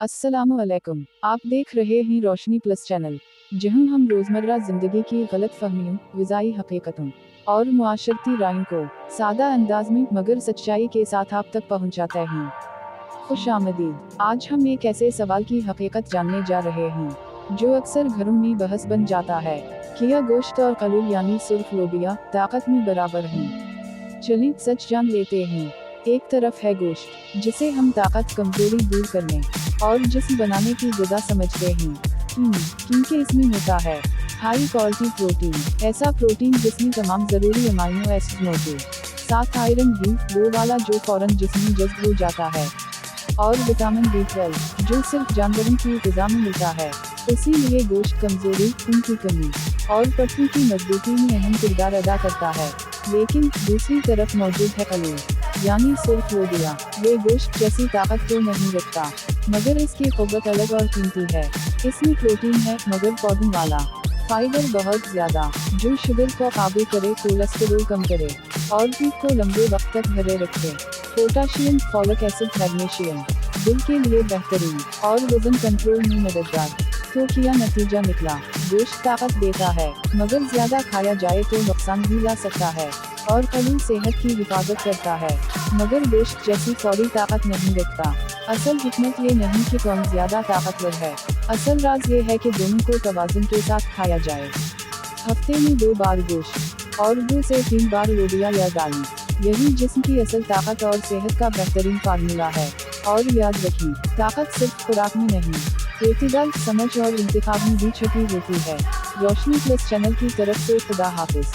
अस्सलामुअलैकुम। आप देख रहे हैं रोशनी प्लस चैनल, जहां हम रोज़मर्रा ज़िंदगी की गलत फहमियों, ग़िज़ाई हकीकतों और मुआशरती रायों को सादा अंदाज में मगर सच्चाई के साथ आप तक पहुंचाते हैं। खुशामदीद। आज हम एक ऐसे सवाल की हकीकत जानने जा रहे हैं जो अक्सर घरों में बहस बन जाता है, क्या गोश्त और कलूल यानी सुर्ख लोबिया ताकत में बराबर हैं? चलें सच जान लेते हैं। एक तरफ है गोश्त, जिसे हम ताकत कमजोरी दूर करने और जिस्म बनाने की ग़िज़ा समझते हैं, क्योंकि इसमें होता है हाई क्वालिटी प्रोटीन, ऐसा प्रोटीन जिसमें तमाम ज़रूरी अमाइनो एसिड मौजूद, साथ आयरन भी वो वाला जो फौरन जिस्म में जज़्ब हो जाता है, और विटामिन B12 जो सिर्फ जानवरों की ग़िज़ा में मिलता है। इसीलिए गोश्त कमजोरी, खून की कमी और पट्टी की मजबूती में अहम किरदार अदा करता है। लेकिन दूसरी तरफ मौजूद है कलूल यानी सुर्ख लोबिया। ये गोश्त जैसी ताकत तो नहीं रखता, मगर इसकी क़ुव्वत अलग और कीमती है। इसमें प्रोटीन है मगर पौधों वाला, फाइबर बहुत ज्यादा जो शुगर को काबू करे, कोलेस्टेरोल कम करे और पेट को लंबे वक्त तक भरे रखे। पोटाशियम, फॉलिक एसिड, मैग्नीशियम दिल के लिए बेहतरीन और वजन कंट्रोल में मददगार। तो क्या नतीजा निकला? गोश्त ताकत देता है, मगर ज्यादा खाया जाए तो नुकसान भी ला सकता है, और कलूल सेहत की हिफाजत करता है, मगर गोश्त जैसी फौरी ताकत नहीं रखता। असल हिकमत ये नहीं कि कौन ज्यादा ताकतवर है, असल राज ये है कि दोनों को तवाज़ुन के साथ खाया जाए। हफ्ते में 2 बार गोश्त और 2 से 3 बार लोबिया या दालें, यही जिस्म की असल ताकत और सेहत का बेहतरीन फार्मूला है। और याद रखें, ताकत सिर्फ खुराक में नहीं, एतदाल, समझ और इंतखाब में भी छुपी होती है। रोशनी प्लस चैनल की तरफ से खुदा हाफिज।